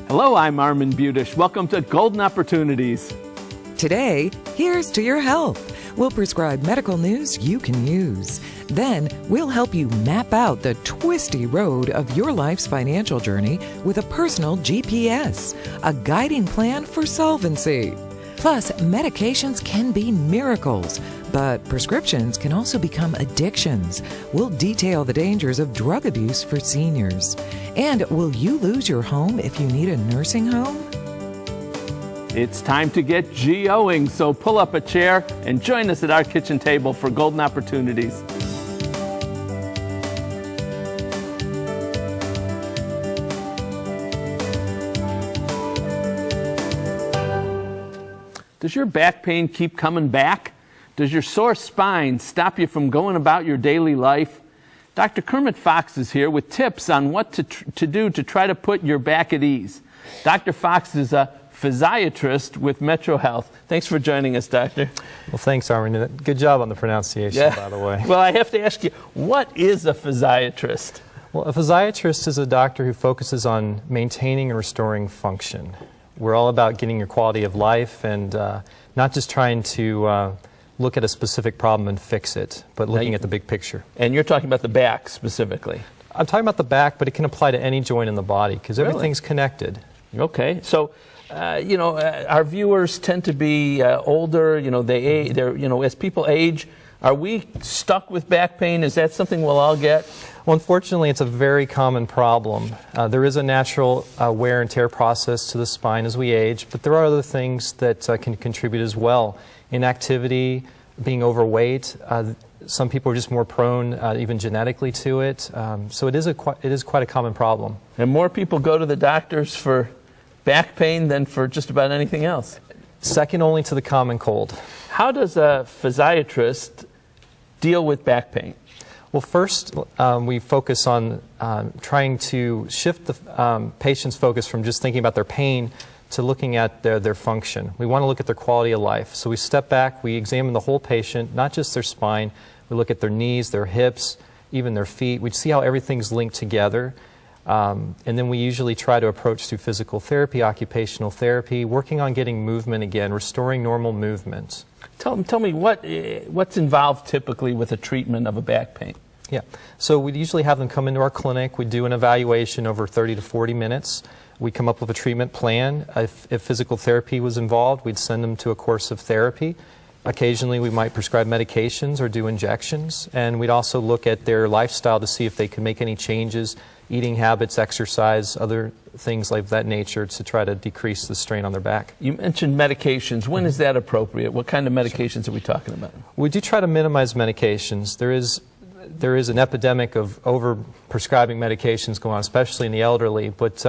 Hello, I'm Armin Budish. Welcome to Golden Opportunities. Today, here's to your health. We'll prescribe medical news you can use. Then, we'll help you map out the twisty road of your life's financial journey with a personal GPS, a guiding plan for solvency. Plus, medications can be miracles, but prescriptions can also become addictions. We'll detail the dangers of drug abuse for seniors. And will you lose your home if you need a nursing home? It's time to get GOing, so pull up a chair and join us at our kitchen table for Golden Opportunities. Does your back pain keep coming back? Does your sore spine stop you from going about your daily life? Dr. Kermit Fox is here with tips on what to do to try to put your back at ease. Dr. Fox is a physiatrist with Metro Health. Thanks for joining us, Doctor. Well, thanks, Armin. Good job on the pronunciation, by the way. Well, I have to ask you, what is a physiatrist? Well, a physiatrist is a doctor who focuses on maintaining and restoring function. We're all about getting your quality of life and not just trying to look at a specific problem and fix it, but looking at the big picture. And you're talking about the back specifically. I'm talking about the back, but it can apply to any joint in the body because everything's connected. Okay. So, our viewers tend to be older. As people age, are we stuck with back pain? Is that something we'll all get? Well, unfortunately, it's a very common problem. There is a natural wear and tear process to the spine as we age, but there are other things that can contribute as well. Inactivity, being overweight. Some people are just more prone, even genetically, to it. So it is quite a common problem. And more people go to the doctors for back pain than for just about anything else. Second only to the common cold. How does a physiatrist deal with back pain? Well, first, we focus on trying to shift the patient's focus from just thinking about their pain to looking at their function. We want to look at their quality of life. So we step back, we examine the whole patient, not just their spine. We look at their knees, their hips, even their feet. We see how everything's linked together. And then we usually try to approach through physical therapy, occupational therapy, working on getting movement again, restoring normal movement. Tell me what's involved typically with a treatment of a back pain? Yeah, so we usually have them come into our clinic. We do an evaluation over 30 to 40 minutes. We come up with a treatment plan. If physical therapy was involved, we'd send them to a course of therapy. Occasionally, we might prescribe medications or do injections. And we'd also look at their lifestyle to see if they can make any changes, eating habits, exercise, other things like that nature to try to decrease the strain on their back. You mentioned medications. When is that appropriate? What kind of medications are we talking about? We do try to minimize medications. There is an epidemic of over-prescribing medications going on, especially in the elderly, but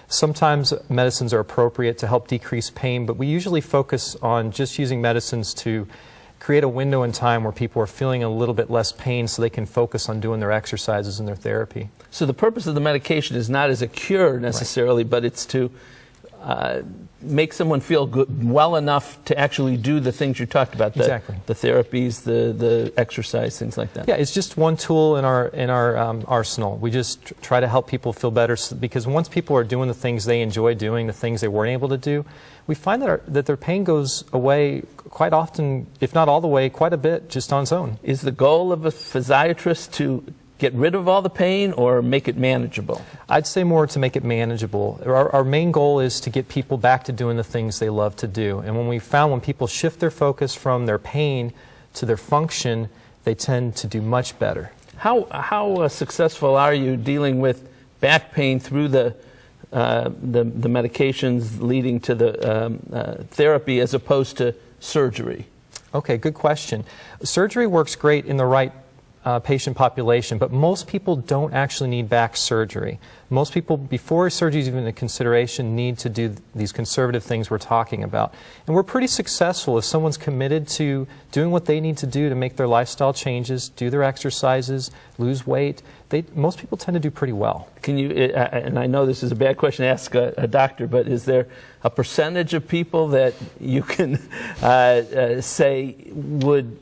sometimes medicines are appropriate to help decrease pain, but we usually focus on just using medicines to create a window in time where people are feeling a little bit less pain so they can focus on doing their exercises and their therapy. So the purpose of the medication is not as a cure necessarily, but it's to make someone feel good, well enough to actually do the things you talked about. The therapies, the exercise, things like that. Yeah, it's just one tool in our arsenal. We just try to help people feel better because once people are doing the things they enjoy doing, the things they weren't able to do, we find that their pain goes away quite often, if not all the way, quite a bit just on its own. Is the goal of a physiatrist to get rid of all the pain or make it manageable? I'd say more to make it manageable. Our main goal is to get people back to doing the things they love to do. And when people shift their focus from their pain to their function, they tend to do much better. How successful are you dealing with back pain through the medications leading to the therapy as opposed to surgery? Okay, good question. Surgery works great in the right patient population, but most people don't actually need back surgery. Most people, before surgery is even a consideration, need to do these conservative things we're talking about. And we're pretty successful if someone's committed to doing what they need to do to make their lifestyle changes, do their exercises, lose weight. Most people tend to do pretty well. Can you, and I know this is a bad question to ask a doctor, but is there a percentage of people that you can say would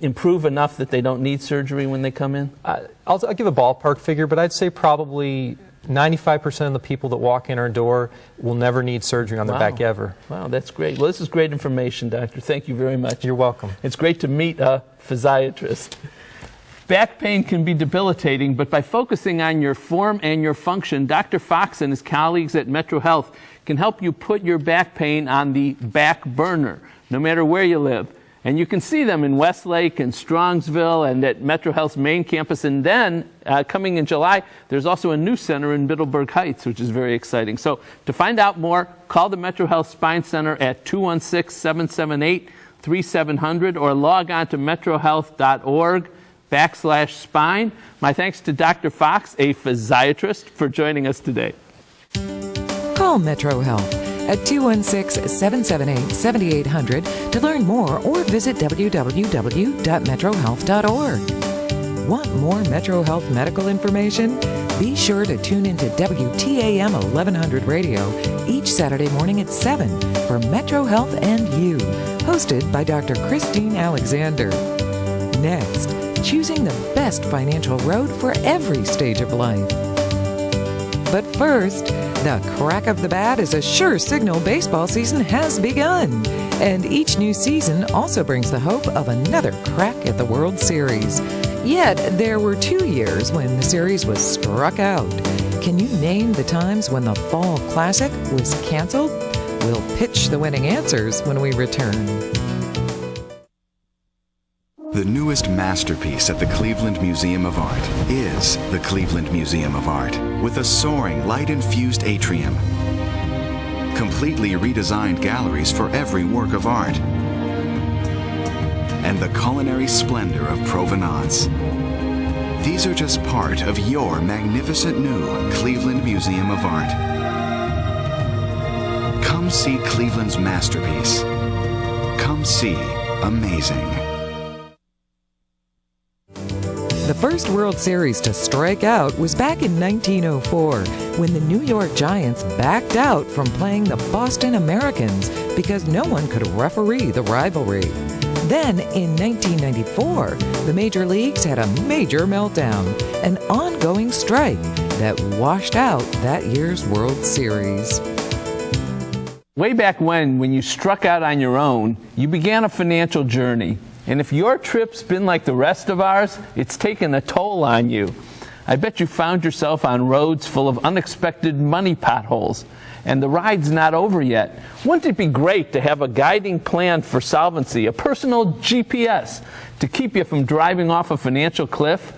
improve enough that they don't need surgery when they come in? I'll give a ballpark figure, but I'd say probably 95% of the people that walk in our door will never need surgery on their back ever. Wow, that's great. Well, this is great information, Doctor. Thank you very much. You're welcome. It's great to meet a physiatrist. Back pain can be debilitating, but by focusing on your form and your function, Dr. Fox and his colleagues at Metro Health can help you put your back pain on the back burner, no matter where you live. And you can see them in Westlake and Strongsville and at Metro Health's main campus. And then, coming in July, there's also a new center in Middleburg Heights, which is very exciting. So to find out more, call the Metro Health Spine Center at 216-778-3700 or log on to metrohealth.org/spine. My thanks to Dr. Fox, a physiatrist, for joining us today. Call Metro Health at 216-778-7800 to learn more or visit www.metrohealth.org. Want more Metro Health medical information? Be sure to tune into WTAM 1100 Radio each Saturday morning at 7 for Metro Health and You, hosted by Dr. Christine Alexander. Next, choosing the best financial road for every stage of life. But first, the crack of the bat is a sure signal baseball season has begun. And each new season also brings the hope of another crack at the World Series. Yet, there were 2 years when the series was struck out. Can you name the times when the Fall Classic was canceled? We'll pitch the winning answers when we return. The newest masterpiece at the Cleveland Museum of Art is the Cleveland Museum of Art, with a soaring light-infused atrium, completely redesigned galleries for every work of art, and the culinary splendor of provenance. These are just part of your magnificent new Cleveland Museum of Art. Come see Cleveland's masterpiece. Come see amazing. The first World Series to strike out was back in 1904 when the New York Giants backed out from playing the Boston Americans because no one could referee the rivalry. Then, in 1994, the major leagues had a major meltdown, an ongoing strike that washed out that year's World Series. Way back when you struck out on your own, you began a financial journey. And if your trip's been like the rest of ours, it's taken a toll on you. I bet you found yourself on roads full of unexpected money potholes. And the ride's not over yet. Wouldn't it be great to have a guiding plan for solvency, a personal GPS, to keep you from driving off a financial cliff?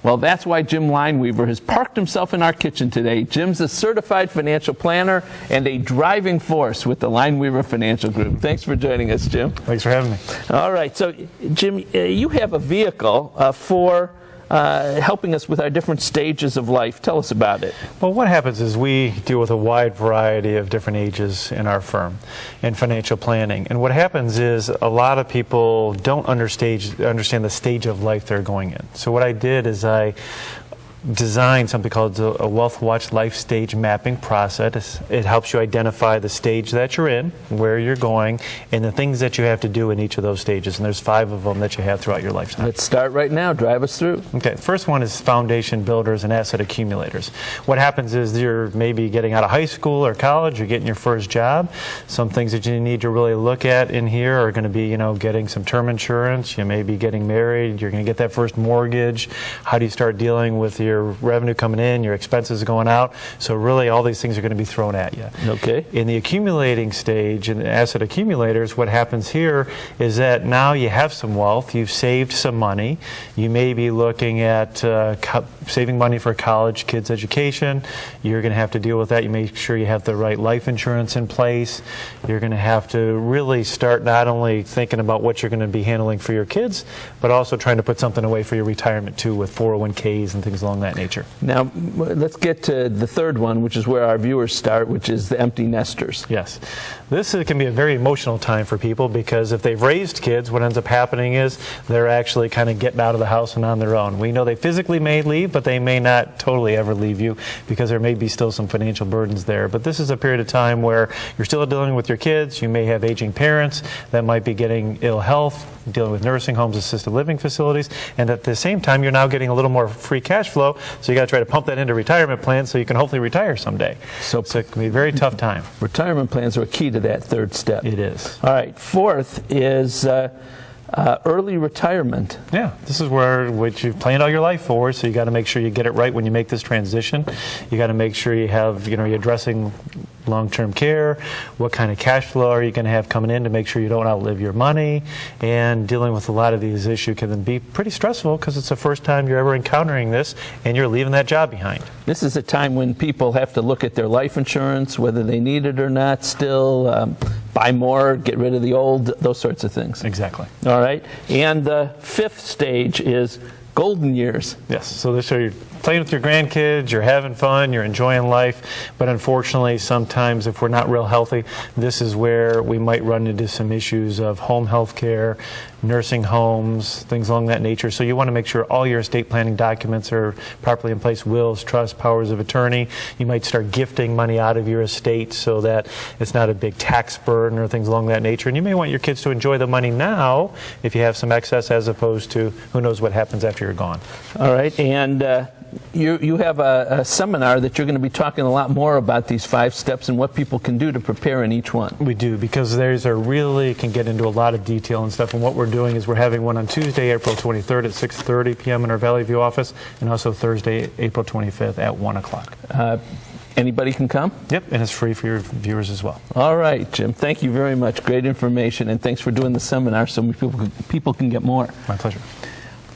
Well, that's why Jim Lineweaver has parked himself in our kitchen today. Jim's a certified financial planner and a driving force with the Lineweaver Financial Group. Thanks for joining us, Jim. Thanks for having me. All right. So, Jim, you have a vehicle for helping us with our different stages of life. Tell us about it. Well, what happens is we deal with a wide variety of different ages in our firm in financial planning. And what happens is a lot of people don't understand the stage of life they're going in. So what I did is I designed something called a Wealth Watch Life Stage Mapping process. It helps you identify the stage that you're in, where you're going, and the things that you have to do in each of those stages. And there's 5 of them that you have throughout your lifetime. Let's start right now. Drive us through. Okay, first one is foundation builders and asset accumulators. What happens is you're maybe getting out of high school or college, you're getting your first job. Some things that you need to really look at in here are going to be, getting some term insurance. You may be getting married. You're going to get that first mortgage. How do you start dealing with your revenue coming in, your expenses going out? So really all these things are going to be thrown at you. Okay. In the accumulating stage, in asset accumulators, what happens here is that now you have some wealth, you've saved some money, you may be looking at saving money for college, kids' education. You're going to have to deal with that. You make sure you have the right life insurance in place. You're going to have to really start not only thinking about what you're going to be handling for your kids, but also trying to put something away for your retirement too, with 401ks and things along that nature. Now, let's get to the third one, which is where our viewers start, which is the empty nesters. Yes. This can be a very emotional time for people because if they've raised kids, what ends up happening is they're actually kind of getting out of the house and on their own. We know they physically may leave, but they may not totally ever leave you because there may be still some financial burdens there. But this is a period of time where you're still dealing with your kids. You may have aging parents that might be getting ill health, dealing with nursing homes, assisted living facilities, and at the same time you're now getting a little more free cash flow flow. So you got to try to pump that into retirement plan so you can hopefully retire someday. So it can be a very tough time. Retirement plans are a key to that third step. It is. All right. Fourth is early retirement. Yeah, this is what you've planned all your life for, so you got to make sure you get it right when you make this transition. You got to make sure you have, you're addressing long-term care, what kind of cash flow are you going to have coming in to make sure you don't outlive your money, and dealing with a lot of these issues can then be pretty stressful because it's the first time you're ever encountering this and you're leaving that job behind. This is a time when people have to look at their life insurance, whether they need it or not still, buy more, get rid of the old, those sorts of things. Exactly. All right. And the fifth stage is golden years. Yes, so this you're playing with your grandkids, you're having fun, you're enjoying life, but unfortunately sometimes if we're not real healthy, this is where we might run into some issues of home health care, nursing homes, things along that nature. So you want to make sure all your estate planning documents are properly in place, wills, trusts, powers of attorney. You might start gifting money out of your estate so that it's not a big tax burden or things along that nature. And you may want your kids to enjoy the money now if you have some excess, as opposed to who knows what happens after you're gone. All right, and you have a seminar that you're going to be talking a lot more about these 5 steps and what people can do to prepare in each one. We do, because those are really can get into a lot of detail and stuff. And what we're doing is we're having one on Tuesday, April 23rd at 6:30 p.m. in our Valley View office, and also Thursday, April 25th at 1 o'clock. Anybody can come? Yep, and it's free for your viewers as well. All right, Jim. Thank you very much. Great information, and thanks for doing the seminar so people can get more. My pleasure.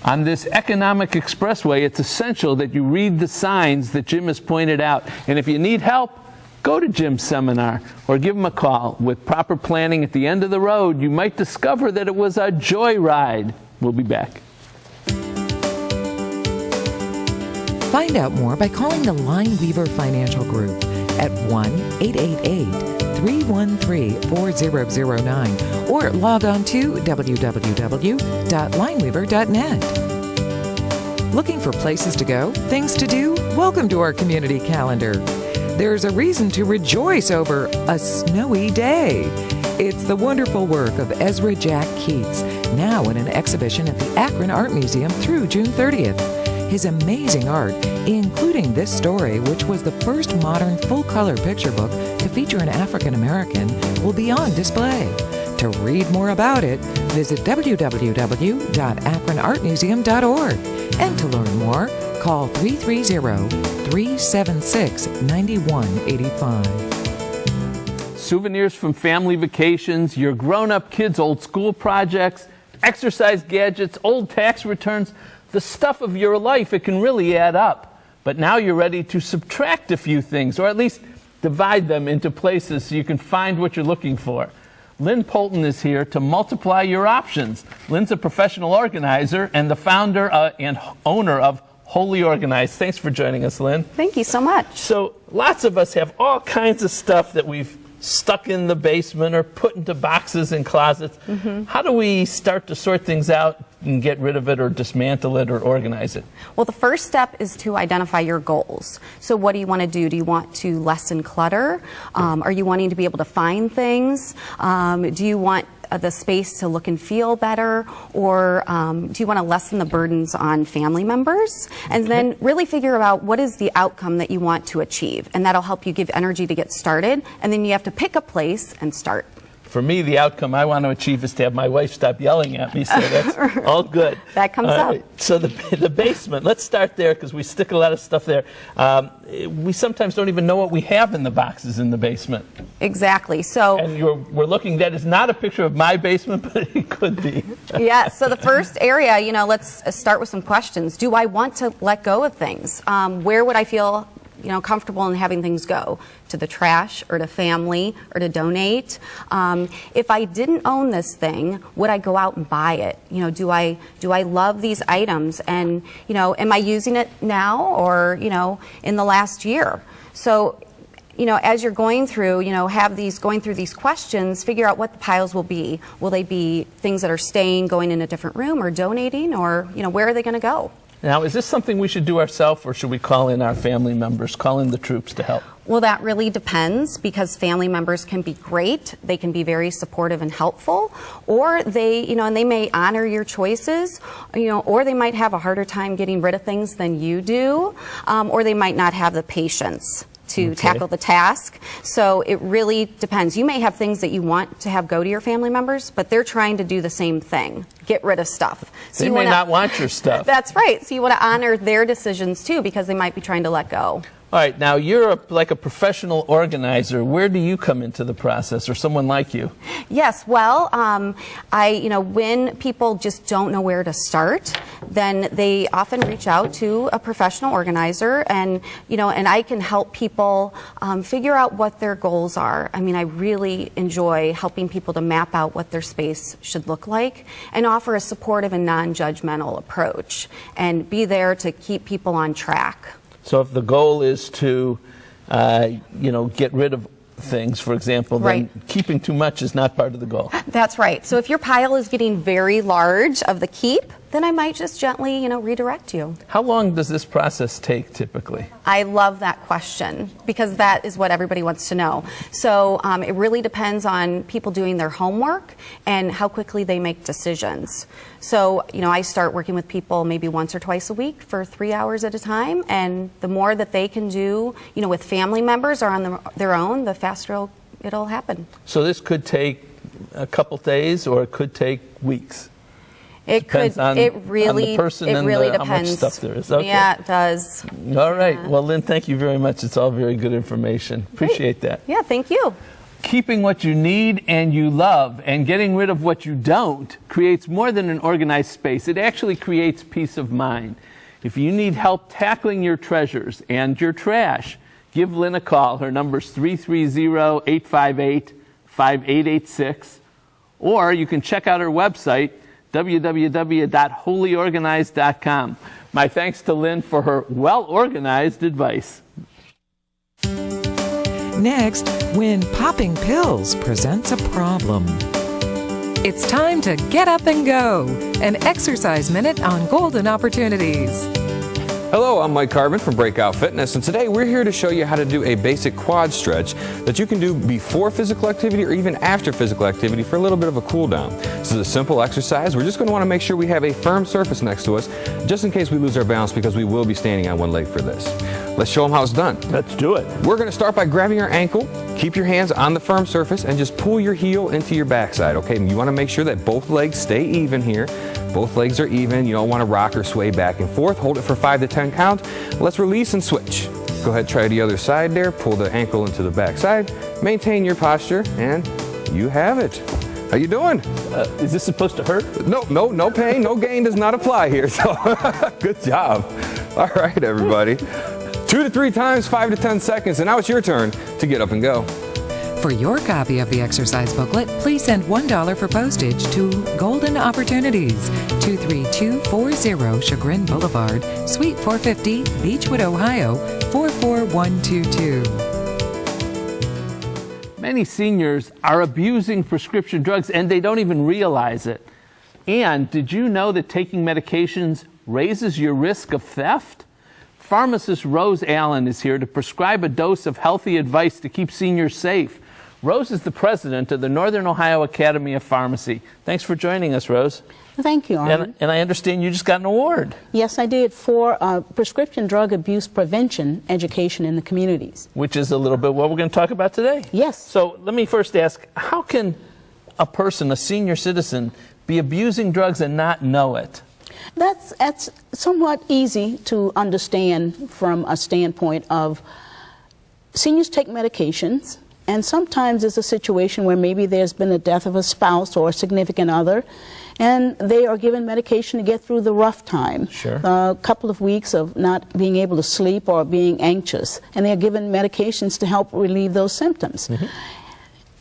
On this economic expressway, it's essential that you read the signs that Jim has pointed out. And if you need help, go to Jim's seminar or give him a call. With proper planning at the end of the road, you might discover that it was a joyride. We'll be back. Find out more by calling the Lineweaver Financial Group at 1-888-313-4009 or log on to www.lineweaver.net. Looking for places to go, things to do? Welcome to our community calendar. There's a reason to rejoice over a snowy day. It's the wonderful work of Ezra Jack Keats, now in an exhibition at the Akron Art Museum through June 30th. His amazing art, including this story, which was the first modern full-color picture book to feature an African American, will be on display. To read more about it, visit www.akronartmuseum.org. And to learn more, call 330-376-9185. Souvenirs from family vacations, your grown-up kids' old school projects, exercise gadgets, old tax returns, the stuff of your life, it can really add up. But now you're ready to subtract a few things, or at least divide them into places so you can find what you're looking for. Lynn Polton is here to multiply your options. Lynn's a professional organizer and the founder and owner of Wholly Organized. Thanks for joining us, Lynn. Thank you so much. So lots of us have all kinds of stuff that we've stuck in the basement or put into boxes and closets. Mm-hmm. How do we start to sort things out and get rid of it or dismantle it or organize it? Well, the first step is to identify your goals. So what do you want to do? Do you want to lessen clutter? Are you wanting to be able to find things? Do you want the space to look and feel better, or do you want to lessen the burdens on family members? And then really figure out what is the outcome that you want to achieve, and that'll help you give energy to get started, and then you have to pick a place and start. For me, the outcome I want to achieve is to have my wife stop yelling at me, so that's all good. That comes up. So the basement, let's start there because we stick a lot of stuff there. We sometimes don't even know what we have in the boxes in the basement. Exactly. So, and we're looking, that is not a picture of my basement, but it could be. Yeah, so the first area, let's start with some questions. Do I want to let go of things? Where would I feel comfortable in having things go? To the trash, or to family, or to donate? If I didn't own this thing, would I go out and buy it? Do I love these items? And am I using it now, or in the last year? So as you're going through, going through these questions, figure out what the piles will be. Will they be things that are staying, going in a different room, or donating, or where are they going to go? Now, is this something we should do ourselves, or should we call in our family members, call in the troops to help? Well, that really depends, because family members can be great. They can be very supportive and helpful, or they, and they may honor your choices, or they might have a harder time getting rid of things than you do, or they might not have the patience to tackle the task. So it really depends. You may have things that you want to have go to your family members, but they're trying to do the same thing, get rid of stuff. So They may not want your stuff. That's right. So you want to honor their decisions too, because they might be trying to let go. All right, now you're like a professional organizer. Where do you come into the process, or someone like you? Yes, well, when people just don't know where to start, then they often reach out to a professional organizer, and I can help people figure out what their goals are. I mean, I really enjoy helping people to map out what their space should look like and offer a supportive and non-judgmental approach, and be there to keep people on track. So if the goal is to, get rid of things, for example, then keeping too much is not part of the goal. That's right. So if your pile is getting very large of the keep, then I might just gently, redirect you. How long does this process take typically? I love that question, because that is what everybody wants to know. So it really depends on people doing their homework and how quickly they make decisions. So, I start working with people maybe once or twice a week for 3 hours at a time, and the more that they can do, with family members or on their own, the faster it'll happen. So this could take a couple days, or it could take weeks. It Depends on the person and depends. how much stuff there is. Okay. Yeah, it does. All right. Well, Lynn, thank you very much. It's all very good information. Appreciate that. Yeah, thank you. Keeping what you need and you love and getting rid of what you don't creates more than an organized space. It actually creates peace of mind. If you need help tackling your treasures and your trash, give Lynn a call. Her number's 330-858-5886. Or you can check out her website, www.holyorganized.com. My thanks to Lynn for her well-organized advice. Next, when popping pills presents a problem. It's time to get up and go. An exercise minute on golden opportunities. Hello, I'm Mike Carbon from Breakout Fitness, and today we're here to show you how to do a basic quad stretch that you can do before physical activity or even after physical activity for a little bit of a cool down. This is a simple exercise. We're just going to want to make sure we have a firm surface next to us just in case we lose our balance, because we will be standing on one leg for this. Let's show them how it's done. Let's do it. We're going to start by grabbing your ankle, keep your hands on the firm surface, and just pull your heel into your backside, okay? And you want to make sure that both legs stay even here. Both legs are even. You don't want to rock or sway back and forth. Hold it for 5 to 10 count. Let's release and switch. Go ahead, try the other side there. Pull the ankle into the backside. Maintain your posture, and you have it. How you doing? Is this supposed to hurt? No pain, no gain does not apply here. So good job. All right, everybody. 2 to 3 times, 5 to 10 seconds, and now it's your turn to get up and go. For your copy of the exercise booklet, please send $1 for postage to Golden Opportunities, 23240 Chagrin Boulevard, Suite 450, Beechwood, Ohio, 44122. Many seniors are abusing prescription drugs, and they don't even realize it. And did you know that taking medications raises your risk of theft? Pharmacist Rose Allen is here to prescribe a dose of healthy advice to keep seniors safe. Rose is the president of the Northern Ohio Academy of Pharmacy. Thanks for joining us, Rose. Thank you, Armin. And I understand you just got an award. Yes, I did, for prescription drug abuse prevention education in the communities. Which is a little bit what we're going to talk about today. Yes. So let me first ask, how can a person, a senior citizen, be abusing drugs and not know it? That's somewhat easy to understand from a standpoint of seniors take medications, and sometimes it's a situation where maybe there's been a death of a spouse or a significant other, and they are given medication to get through the rough time. Sure. A couple of weeks of not being able to sleep or being anxious, and they're given medications to help relieve those symptoms. Mm-hmm.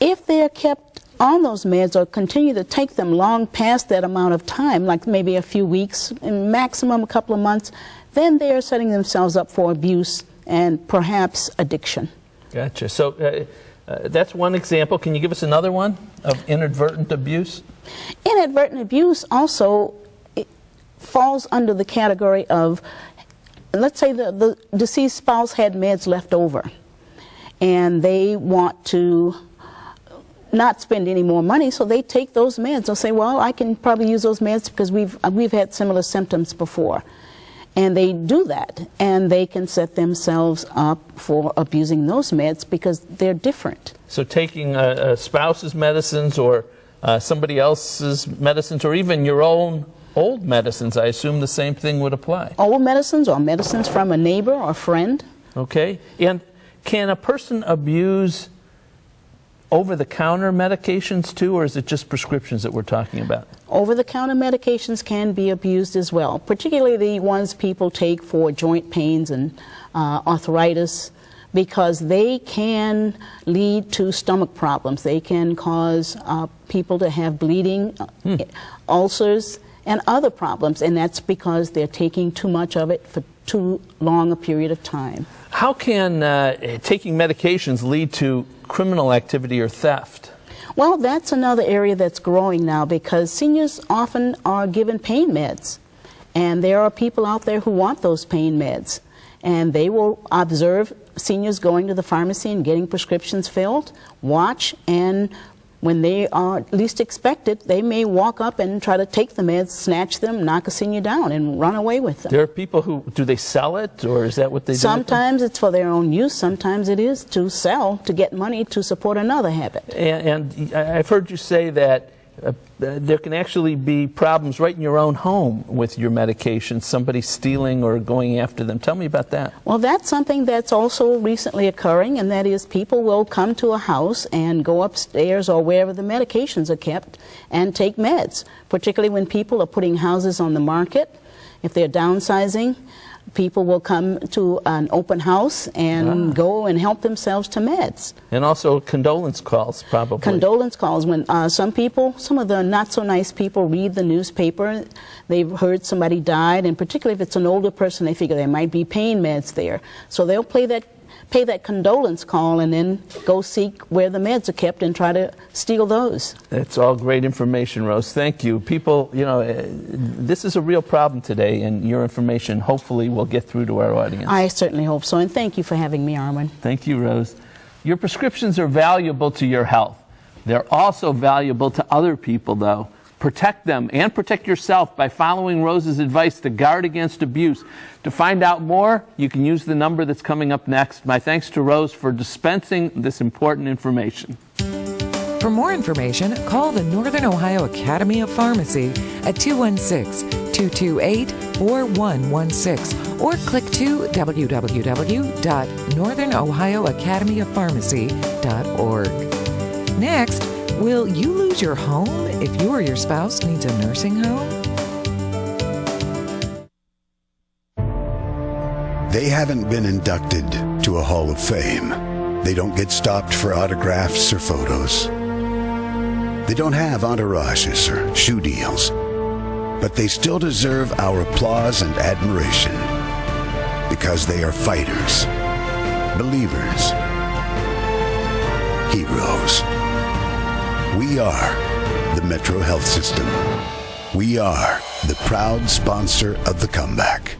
If they're kept on those meds or continue to take them long past that amount of time, like maybe a few weeks, and maximum a couple of months, then they are setting themselves up for abuse and perhaps addiction. Gotcha. So that's one example. Can you give us another one of inadvertent abuse? Inadvertent abuse also falls under the category of, let's say the deceased spouse had meds left over, and they want to not spend any more money, so they take those meds. They'll say, well, I can probably use those meds because we've had similar symptoms before. And they do that, and they can set themselves up for abusing those meds because they're different. So taking a spouse's medicines or somebody else's medicines, or even your own old medicines, I assume the same thing would apply. Old medicines or medicines from a neighbor or friend. Okay. And can a person abuse over-the-counter medications too, or is it just prescriptions that we're talking about? Over-the-counter medications can be abused as well, particularly the ones people take for joint pains and arthritis, because they can lead to stomach problems. They can cause people to have bleeding, ulcers, and other problems, and that's because they're taking too much of it for too long a period of time. How can taking medications lead to criminal activity or theft? Well, that's another area that's growing now, because seniors often are given pain meds, and there are people out there who want those pain meds, and they will observe seniors going to the pharmacy and getting prescriptions filled, watch, and when they are least expected, they may walk up and try to take the meds, snatch them, knock a senior down, and run away with them. There are people who, do they sell it, or is that what they do? Sometimes it's for their own use. Sometimes it is to sell, to get money to support another habit. And I've heard you say that there can actually be problems right in your own home with your medication, somebody stealing or going after them. Tell me about that. Well, that's something that's also recently occurring, and that is people will come to a house and go upstairs or wherever the medications are kept and take meds, particularly when people are putting houses on the market. If they're downsizing, people will come to an open house and go and help themselves to meds. And also condolence calls, probably. Condolence calls when some of the not-so-nice people read the newspaper. They've heard somebody died, and particularly if it's an older person, they figure there might be pain meds there. So they'll pay that condolence call and then go seek where the meds are kept and try to steal those. That's all great information, Rose. Thank you. People, this is a real problem today, and your information hopefully will get through to our audience. I certainly hope so, and thank you for having me, Armin. Thank you, Rose. Your prescriptions are valuable to your health. They're also valuable to other people, though. Protect them and protect yourself by following Rose's advice to guard against abuse. To find out more, you can use the number that's coming up next. My thanks to Rose for dispensing this important information. For more information, call the Northern Ohio Academy of Pharmacy at 216-228-4116 or click to www.northernohioacademyoppharmacy.org. Next, will you lose your home if you or your spouse needs a nursing home? They haven't been inducted to a Hall of Fame. They don't get stopped for autographs or photos. They don't have entourages or shoe deals. But they still deserve our applause and admiration because they are fighters, believers, heroes. We are the Metro Health System. We are the proud sponsor of the comeback.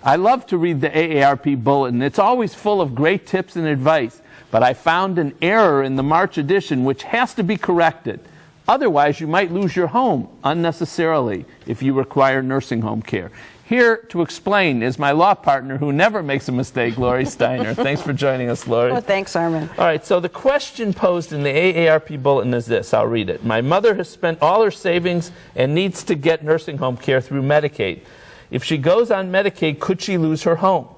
I love to read the AARP Bulletin. It's always full of great tips and advice, but I found an error in the March edition which has to be corrected. Otherwise, you might lose your home unnecessarily if you require nursing home care. Here to explain is my law partner who never makes a mistake, Lori Steiner. Thanks for joining us, Lori. Well, thanks, Armin. All right, so the question posed in the AARP Bulletin is this. I'll read it. My mother has spent all her savings and needs to get nursing home care through Medicaid. If she goes on Medicaid, could she lose her home?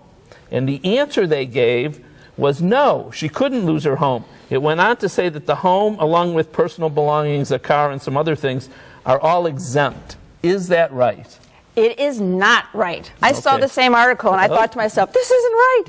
And the answer they gave was no, she couldn't lose her home. It went on to say that the home, along with personal belongings, a car, and some other things, are all exempt. Is that right? It is not right. I saw the same article and I thought to myself, this isn't right.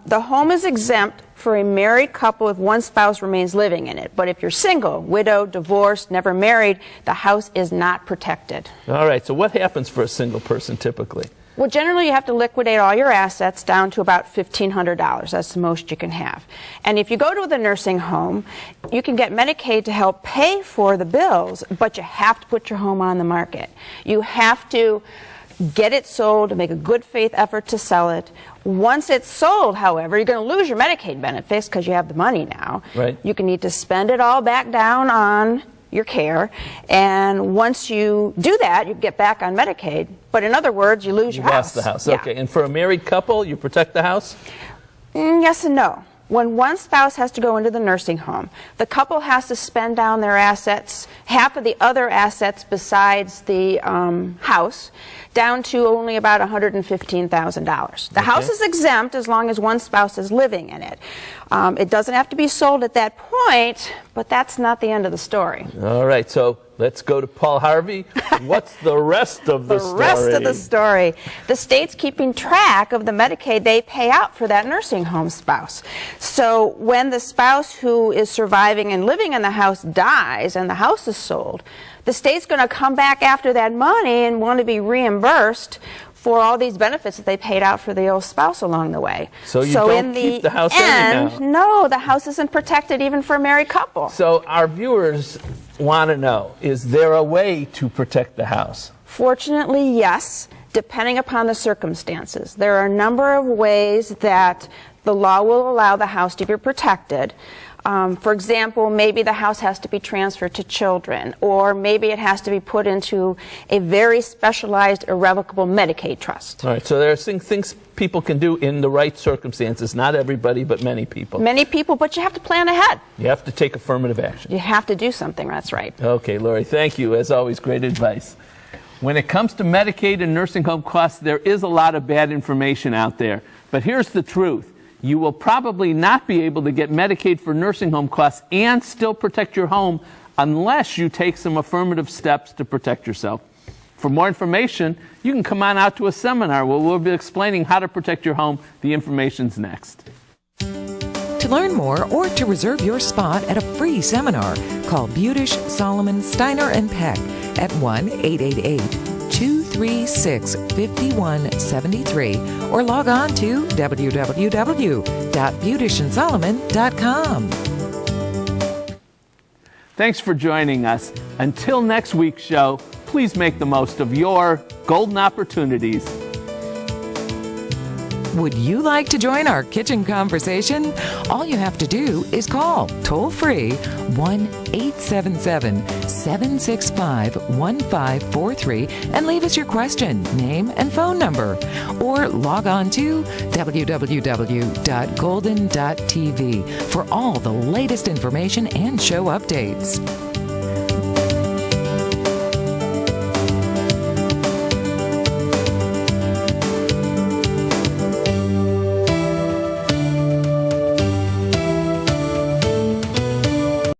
The home is exempt for a married couple if one spouse remains living in it. But if you're single, widowed, divorced, never married, the house is not protected. All right, so what happens for a single person typically? Well, generally you have to liquidate all your assets down to about $1,500. That's the most you can have. And if you go to the nursing home, you can get Medicaid to help pay for the bills, but you have to put your home on the market. You have to get it sold, make a good faith effort to sell it. Once it's sold, however, you're going to lose your Medicaid benefits because you have the money now. Right. You can need to spend it all back down on your care, and once you do that, you get back on Medicaid. But in other words, you lose your house. You lost the house. Yeah. Okay. And for a married couple, you protect the house? Yes and no. When one spouse has to go into the nursing home, the couple has to spend down their assets, half of the other assets besides the house, down to only about $115,000. The house is exempt as long as one spouse is living in it. It doesn't have to be sold at that point, but that's not the end of the story. All right, so let's go to Paul Harvey. What's the rest of the story? The rest of the story. The state's keeping track of the Medicaid they pay out for that nursing home spouse. So when the spouse who is surviving and living in the house dies and the house is sold, the state's going to come back after that money and want to be reimbursed for all these benefits that they paid out for the old spouse along the way. So you don't keep the house anyhow. No, the house isn't protected even for a married couple. So our viewers want to know, is there a way to protect the house? Fortunately, yes, depending upon the circumstances. There are a number of ways that the law will allow the house to be protected. For example, maybe the house has to be transferred to children, or maybe it has to be put into a very specialized irrevocable Medicaid trust. All right, so there are things people can do in the right circumstances. Not everybody, but many people. Many people, but you have to plan ahead. You have to take affirmative action. You have to do something, that's right. Okay, Lori, thank you. As always, great advice. When it comes to Medicaid and nursing home costs, there is a lot of bad information out there. But here's the truth. You will probably not be able to get Medicaid for nursing home costs and still protect your home unless you take some affirmative steps to protect yourself. For more information, you can come on out to a seminar where we'll be explaining how to protect your home. The information's next. To learn more or to reserve your spot at a free seminar, call Budish, Solomon, Steiner, and Peck at 1-888-236-5173 or log on to www.budishandsolomon.com. Thanks for joining us. Until next week's show, please make the most of your golden opportunities. Would you like to join our kitchen conversation? All you have to do is call toll-free 1-877-765-1543 and leave us your question, name, and phone number. Or log on to www.golden.tv for all the latest information and show updates.